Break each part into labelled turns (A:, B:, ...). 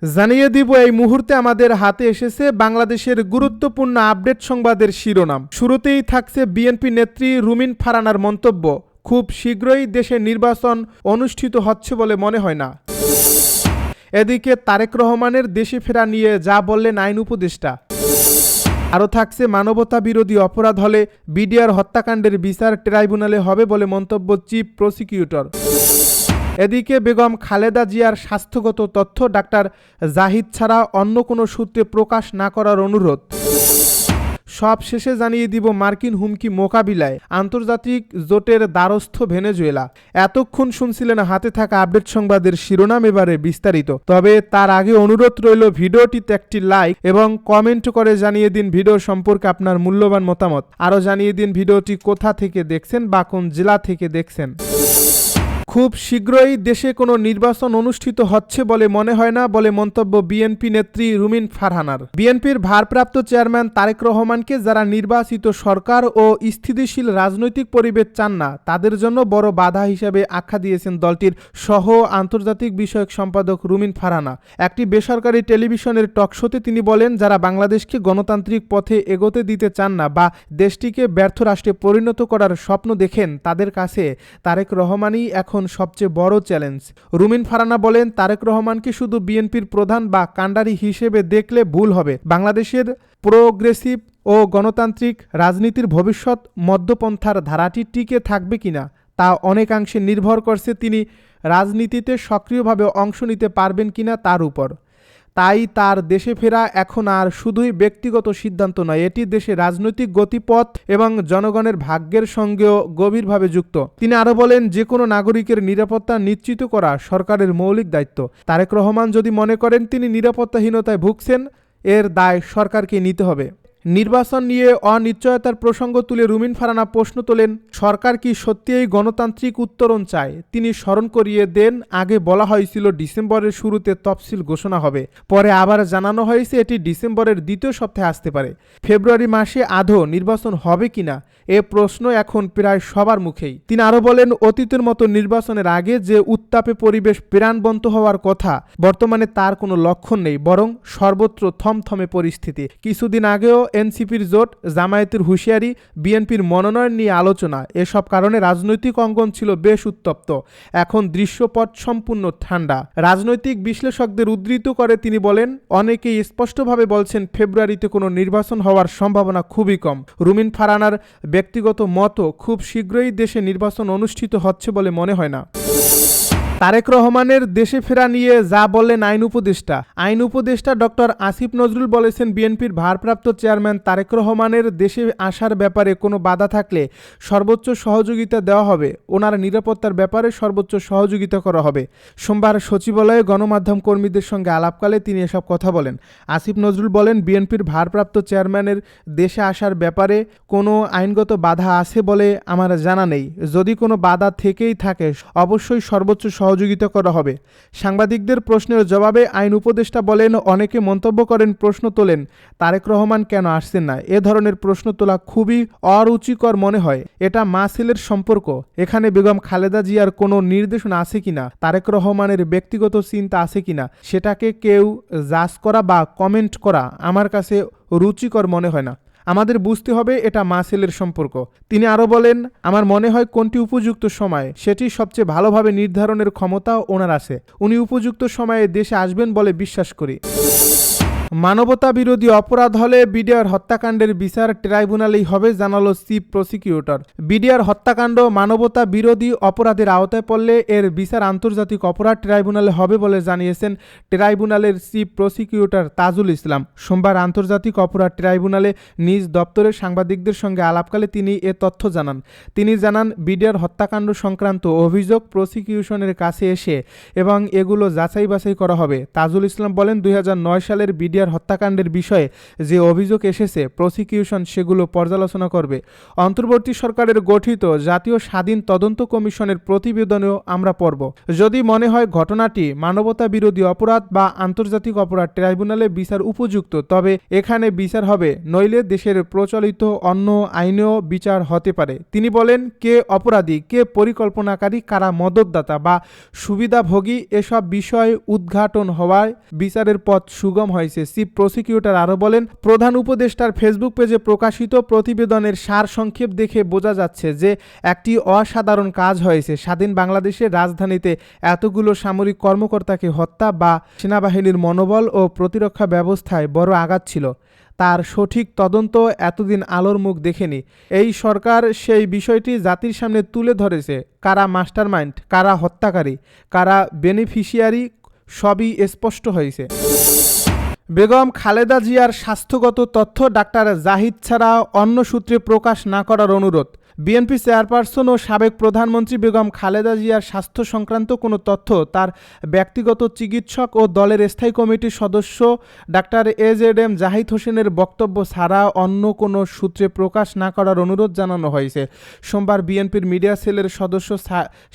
A: জানিয়ে দিব এই মুহূর্তে আমাদের হাতে এসেছে বাংলাদেশের গুরুত্বপূর্ণ আপডেট সংবাদের শিরোনাম। শুরুতেই থাকছে বিএনপি নেত্রী রুমিন ফারহানার মন্তব্য, খুব শীঘ্রই দেশে নির্বাচন অনুষ্ঠিত হচ্ছে বলে মনে হয় না। এদিকে তারেক রহমানের দেশে ফেরা নিয়ে যা বললেন আইন উপদেষ্টা। আরও থাকছে মানবতা বিরোধী অপরাধ হলে বিডিআর হত্যাকাণ্ডের বিচার ট্রাইব্যুনালে হবে বলে মন্তব্য চিফ প্রসিকিউটর। এদিকে বেগম খালেদা জিয়ার স্বাস্থ্যগত তথ্য ডাক্তার জাহিদ ছাড়া অন্য কোনো সূত্রে প্রকাশ না করার অনুরোধ। সব শেষে জানিয়ে দিব মার্কিন হুমকি মোকাবিলায় আন্তর্জাতিক জোটের দ্বারস্থ ভেনেজুয়েলা। এতক্ষণ শুনছিলেন হাতে থাকা আপডেট সংবাদের শিরোনাম, এবারে বিস্তারিত। তবে তার আগে অনুরোধ রইল ভিডিওটিতে একটি লাইক এবং কমেন্ট করে জানিয়ে দিন ভিডিও সম্পর্কে আপনার মূল্যবান মতামত। আরও জানিয়ে দিন ভিডিওটি কোথা থেকে দেখছেন বা কোন জেলা থেকে দেখছেন। খুব শীঘ্রই দেশে কোনো নির্বাচন অনুষ্ঠিত হচ্ছে বলে মনে হয় না বলে মন্তব্য বিএনপি নেত্রী রুমিন ফারহানার। বিএনপির ভারপ্রাপ্ত চেয়ারম্যান তারেক রহমানকে যারা নির্বাচিত সরকার ও স্থিতিশীল রাজনৈতিক পরিবেশ চান না, তাদের জন্য বড় বাধা হিসেবে আখ্যা দিয়েছেন দলটির সহ আন্তর্জাতিক বিষয়ক সম্পাদক রুমিন ফারহানা। একটি বেসরকারি টেলিভিশনের টকশোতে তিনি বলেন, যারা বাংলাদেশকে গণতান্ত্রিক পথে এগোতে দিতে চান না বা দেশটিকে ব্যর্থ রাষ্ট্রে পরিণত করার স্বপ্ন দেখেন, তাদের কাছে তারেক রহমানই এখন সবচেয়ে বড় চ্যালেঞ্জ। রুমিন ফারহানা বলেন, তারেক রহমানকে শুধু বিএনপির প্রধান বা কাণ্ডারি হিসেবে দেখলে ভুল হবে। বাংলাদেশের প্রোগ্রেসিভ ও গণতান্ত্রিক রাজনীতির ভবিষ্যৎ মধ্যপন্থার ধারাটি টিকে থাকবে কিনা তা অনেকাংশে নির্ভর করছে তিনি রাজনীতিতে সক্রিয়ভাবে অংশ নিতে পারবেন কিনা তার উপর। তাই তার দেশে ফেরা এখন আর শুধুই ব্যক্তিগত সিদ্ধান্ত নয়, এটি দেশের রাজনৈতিক গতিপথ এবং জনগণের ভাগ্যের সঙ্গেও গভীরভাবে যুক্ত। তিনি আরও বলেন, যে কোনো নাগরিকের নিরাপত্তা নিশ্চিত করা সরকারের মৌলিক দায়িত্ব। তারেক রহমান যদি মনে করেন তিনি নিরাপত্তাহীনতায় ভুগছেন, এর দায় সরকারকে নিতে হবে। নির্বাচন নিয়ে অনিশ্চয়তার প্রসঙ্গ তুলে রুমিন ফারহানা প্রশ্ন তোলেন, সরকার কি সত্যিই গণতান্ত্রিক উত্তরণ চায়? তিনি স্মরণ করিয়ে দেন, আগে বলা হয়েছিল ডিসেম্বরের শুরুতে তফসিল ঘোষণা হবে, পরে আবার জানানো হয়েছে এটি ডিসেম্বরের দ্বিতীয় সপ্তাহে আসতে পারে। ফেব্রুয়ারি মাসে আদৌ নির্বাচন হবে কিনা এ প্রশ্ন এখন প্রায় সবার মুখেই। তিনি আরও বলেন, অতীতের মতো নির্বাচনের আগে যে উত্তাপে পরিবেশ প্রাণবন্ত হওয়ার কথা, বর্তমানে তার কোনো লক্ষণ নেই, বরং সর্বত্র থমথমে পরিস্থিতি। কিছুদিন আগেও এনসিপির জোট, জামায়াতের হুঁশিয়ারি, বিএনপির মনোনয়ন নিয়ে আলোচনা, এসব কারণে রাজনৈতিক অঙ্গন ছিল বেশ উত্তপ্ত। এখন দৃশ্যপট সম্পূর্ণ ঠান্ডা। রাজনৈতিক বিশ্লেষকদের উদ্ধৃত করে তিনি বলেন, অনেকেই স্পষ্টভাবে বলছেন ফেব্রুয়ারিতে কোনো নির্বাচন হওয়ার সম্ভাবনা খুবই কম। রুমিন ফারহানার ব্যক্তিগত মতও, খুব শীঘ্রই দেশে নির্বাচন অনুষ্ঠিত হচ্ছে বলে মনে হয় না। তারেক রহমানের দেশে ফেরা নিয়ে যা বললেন আইন উপদেষ্টা ডক্টর আসিফ নজরুল বলেছেন, বিএনপির ভারপ্রাপ্ত চেয়ারম্যান তারেক রহমানের দেশে আসার ব্যাপারে কোনো বাধা থাকলে সর্বোচ্চ সহযোগিতা দেওয়া হবে, ওনার নিরাপত্তার ব্যাপারে সর্বোচ্চ সহযোগিতা করা হবে। সোমবার সচিবালয়ে গণমাধ্যম কর্মীদের সঙ্গে আলাপকালে তিনি এসব কথা বলেন। আসিফ নজরুল বলেন, বিএনপির ভারপ্রাপ্ত চেয়ারম্যানের দেশে আসার ব্যাপারে কোনো আইনগত বাধা আছে বলে আমার জানা নেই। যদি কোনো বাধা থেকেই থাকে, অবশ্যই সর্বোচ্চ সহযোগিতা করা হবে। সাংবাদিকদের প্রশ্নের জবাবে আইন উপদেষ্টা বলেন, অনেকে মন্তব্য করেন, প্রশ্ন তোলেন, তারেক রহমান কেন আসছেন না? এ ধরনের প্রশ্ন তোলা খুবই অরুচিকর মনে হয়। এটা মা ছেলের সম্পর্ক, এখানে বেগম খালেদা জিয়ার কোনো নির্দেশনা আছে কিনা, তারেক রহমানের ব্যক্তিগত চিন্তা আছে কিনা, সেটাকে কেউ জাজ করা বা কমেন্ট করা আমার কাছে রুচিকর মনে হয় না। আমাদের বুঝতে হবে এটা মা ছেলের সম্পর্ক। তিনি আরও বলেন, আমার মনে হয় কোনটি উপযুক্ত সময় সেটি সবচেয়ে ভালোভাবে নির্ধারণের ক্ষমতা ওনার আছে। উনি উপযুক্ত সময়ে দেশে আসবেন বলে বিশ্বাস করি। মানবতা বিরোধী অপরাধ হলে বিডিআর হত্যাকাণ্ডের বিচার ট্রাইব্যুনালেই হবে, জানালো চিফ প্রসিকিউটর। বিডিআর হত্যাকাণ্ড মানবতা বিরোধী অপরাধের আওতায় পড়লে এর বিচার আন্তর্জাতিক অপরাধ ট্রাইব্যুনালে হবে বলে জানিয়েছেন ট্রাইব্যুনালের চিফ প্রসিকিউটর তাজুল ইসলাম। সোমবার আন্তর্জাতিক অপরাধ ট্রাইব্যুনালে নিজ দপ্তরে সাংবাদিকদের সঙ্গে আলাপকালে তিনি এ তথ্য জানান। তিনি জানান, বিডিআর হত্যাকাণ্ড সংক্রান্ত অভিযোগ প্রসিকিউশনের কাছে এসে এবং এগুলো যাচাই বাছাই করা হবে। তাজুল ইসলাম বলেন, 2009 সালের বিডিআর জিয়ার হত্যাকাণ্ডের বিষয়ে যে অভিযোগ এসেছে প্রসিকিউশন সেগুলো পর্যালোচনা করবে। অন্তর্বর্তী সরকারের গঠিত জাতীয় স্বাধীন তদন্ত কমিশনের প্রতিবেদনেও আমরা পড়ব। যদি মনে হয় ঘটনাটি মানবতা বিরোধী অপরাধ বা আন্তর্জাতিক অপরাধ ট্রাইব্যুনালে বিচার উপযুক্ত, তবে এখানে বিচার হবে, নইলে দেশের প্রচলিত অন্য আইনেও বিচার হতে পারে। তিনি বলেন, কে অপরাধী, কে পরিকল্পনাকারী, কারা মদতদাতা বা সুবিধাভোগী এসব বিষয় উদ্ঘাটন হওয়ায় বিচারের পথ সুগম হয়েছে। চিফ প্রসিকিউটর আরও বলেন, প্রধান উপদেষ্টার ফেসবুক পেজে প্রকাশিত প্রতিবেদনের সারসংক্ষেপ দেখে বোঝা যাচ্ছে যে একটি অসাধারণ কাজ হয়েছে। স্বাধীন বাংলাদেশের রাজধানীতে এতগুলো সামরিক কর্মকর্তাকে হত্যা বা সেনাবাহিনীর মনোবল ও প্রতিরক্ষা ব্যবস্থায় বড় আঘাত ছিল। তার সঠিক তদন্ত এতদিন আলোর মুখ দেখেনি। এই সরকার সেই বিষয়টি জাতির সামনে তুলে ধরেছে। কারা মাস্টারমাইন্ড, কারা হত্যাকারী, কারা বেনিফিশিয়ারি সবই স্পষ্ট হয়েছে। বেগম খালেদা জিয়ার স্বাস্থ্যগত তথ্য ডাক্তার জাহিদ ছাড়া অন্য সূত্রে প্রকাশ না করার অনুরোধ। বিএনপি চেয়ারপারসন ও সাবেক প্রধানমন্ত্রী বেগম খালেদা জিয়ার স্বাস্থ্য সংক্রান্ত কোনো তথ্য তার ব্যক্তিগত চিকিৎসক ও দলের স্থায়ী কমিটির সদস্য ডাক্তার এজেডএম জাহিদ হোসেনের বক্তব্য ছাড়া অন্য কোনো সূত্রে প্রকাশ না করার অনুরোধ জানানো হয়েছে। সোমবার বিএনপির মিডিয়া সেলের সদস্য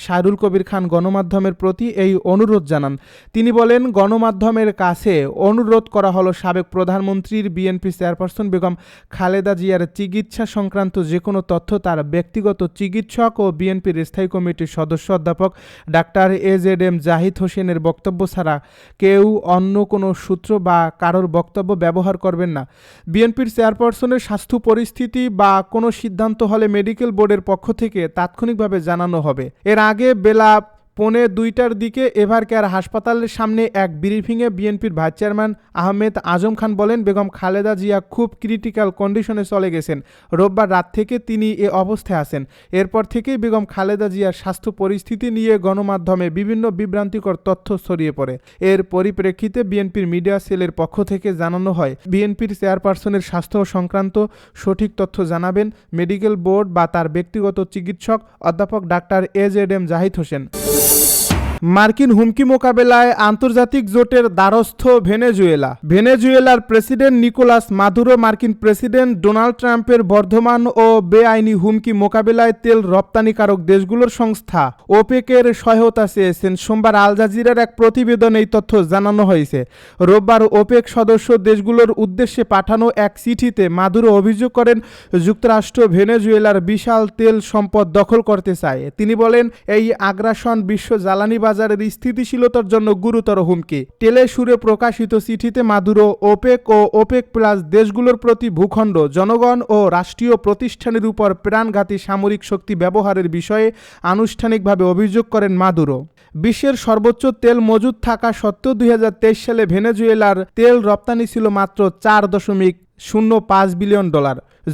A: সাইরুল কবির খান গণমাধ্যমের প্রতি এই অনুরোধ জানান। তিনি বলেন, গণমাধ্যমের কাছে অনুরোধ করা হলো সাবেক প্রধানমন্ত্রীর বিএনপি চেয়ারপারসন বেগম খালেদা জিয়ার চিকিৎসা সংক্রান্ত যে কোনো তথ্য তার ব্যক্তিগত চিকিৎসক ও বিএনপির স্থায়ী কমিটির সদস্য অধ্যাপক ডাক্তার এজেডএম জাহিদ হোসেনের বক্তব্য ছাড়া কেউ অন্য কোনো সূত্র বা কারোর বক্তব্য ব্যবহার করবেন না। বিএনপির চেয়ারপারসনের স্বাস্থ্য পরিস্থিতি বা কোনো সিদ্ধান্ত হলে মেডিকেল বোর্ডের পক্ষ থেকে তাৎক্ষণিকভাবে জানানো হবে। এর আগে বেলা 1:45টার দিকে এভারকেয়ার হাসপাতালের সামনে এক ব্রিফিংয়ে বিএনপির ভাইস চেয়ারম্যান আহমেদ আজম খান বলেন, বেগম খালেদা জিয়া খুব ক্রিটিক্যাল কন্ডিশনে চলে গেছেন। রোববার রাত থেকে তিনি এ অবস্থায় আছেন। এরপর থেকেই বেগম খালেদা জিয়ার স্বাস্থ্য পরিস্থিতি নিয়ে গণমাধ্যমে বিভিন্ন বিভ্রান্তিকর তথ্য ছড়িয়ে পড়ে। এর পরিপ্রেক্ষিতে বিএনপির মিডিয়া সেলের পক্ষ থেকে জানানো হয়, বিএনপির চেয়ারপারসনের স্বাস্থ্য সংক্রান্ত সঠিক তথ্য জানাবেন মেডিকেল বোর্ড বা তার ব্যক্তিগত চিকিৎসক অধ্যাপক ডাক্তার এজেডএম জাহিদ হোসেন। মার্কিন হুমকি মোকাবেলায় আন্তর্জাতিক জোটের দ্বারস্থ ভেনেজুয়েলার প্রেসিডেন্ট নিকোলাস মাদুরো মার্কিন প্রেসিডেন্ট ডোনাল্ড ট্রাম্পের বর্ধমান ও বেআইনি হুমকি মোকাবেলায় তেল রপ্তানিকারক দেশগুলোর সংস্থা ওপেকের সহায়তা চেয়েছেন। সোমবার আল জাজিরার এক প্রতিবেদনে এই তথ্য জানানো হয়েছে। রোববার ওপেক সদস্য দেশগুলোর উদ্দেশ্যে পাঠানো এক চিঠিতে মাদুরো অভিযোগ করেন, যুক্তরাষ্ট্র ভেনেজুয়েলার বিশাল তেল সম্পদ দখল করতে চায়। তিনি বলেন, এই আগ্রাসন বিশ্ব জ্বালানি বাজারের স্থিতিশীলতার জন্য গুরুতর হুমকি। টেলে সুরে প্রকাশিত চিঠিতে মাদুরো ওপেক ও ওপেক প্লাস দেশগুলোর প্রতি ভূখণ্ড, জনগণ ও রাষ্ট্রীয় প্রতিষ্ঠানের উপর প্রাণঘাতী সামরিক শক্তি ব্যবহারের বিষয়ে আনুষ্ঠানিকভাবে অভিযোগ করেন মাদুরো। বিশ্বের সর্বোচ্চ তেল মজুদ থাকা সত্ত্বেও 2023 সালে ভেনেজুয়েলার তেল রপ্তানি ছিল মাত্র $4.05 বিলিয়ন।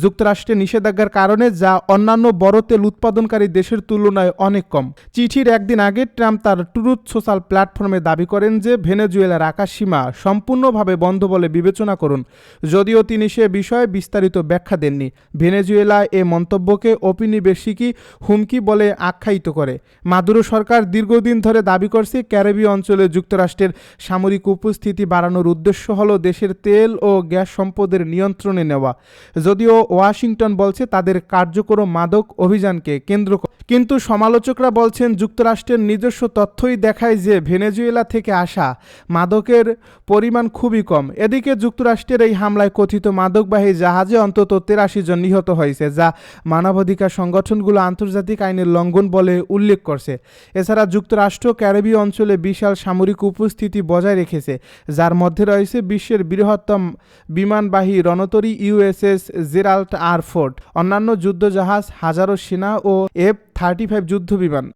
A: যুক্তরাষ্ট্রের নিষেধাজ্ঞার কারণে, যা অন্যান্য বড় তেল উৎপাদনকারী দেশের তুলনায় অনেক কম। চিঠির একদিন আগে ট্রাম্প তার ট্রুথ সোশ্যাল প্ল্যাটফর্মে দাবি করেন যে ভেনেজুয়েলার আকাশসীমা সম্পূর্ণভাবে বন্ধ বলে বিবেচনা করুন, যদিও তিনি সে বিষয়ে বিস্তারিত ব্যাখ্যা দেননি। ভেনেজুয়েলা এ মন্তব্যকে ঔপনিবেশিকী হুমকি বলে আখ্যায়িত করে। মাদুরো সরকার দীর্ঘদিন ধরে দাবি করছে, ক্যারিবীয় অঞ্চলে যুক্তরাষ্ট্রের সামরিক উপস্থিতি বাড়ানোর উদ্দেশ্য হল দেশের তেল ও গ্যাস সম্পদের নিয়ন্ত্রণে নেওয়া। যদিও ওয়াশিংটন বলছে তাদের কার্যকর মাদক অভিযানকে কেন্দ্র করে, কিন্তু সমালোচকরা বলছেন যুক্তরাষ্ট্রের নিজস্ব তথ্যই দেখায় যে ভেনেজুয়েলা থেকে আসা মাদকের পরিমাণ খুবই কম। এদিকে যুক্তরাষ্ট্রের এই হামলায় কথিত মাদকবাহী জাহাজে অন্তত 83 জন নিহত হয়েছে, যা মানবাধিকার সংগঠনগুলো আন্তর্জাতিক আইনের লঙ্ঘন বলে উল্লেখ করছে। এছাড়া যুক্তরাষ্ট্র ক্যারিবীয় অঞ্চলে বিশাল সামরিক উপস্থিতি বজায় রেখেছে, যার মধ্যে রয়েছে বিশ্বের বৃহত্তম বিমানবাহী রণতরী ইউএসএস জেরাল্ড আর ফোর্ড, অন্যান্য যুদ্ধজাহাজ, হাজারো সেনা ও F-35 যুদ্ধ বিমান।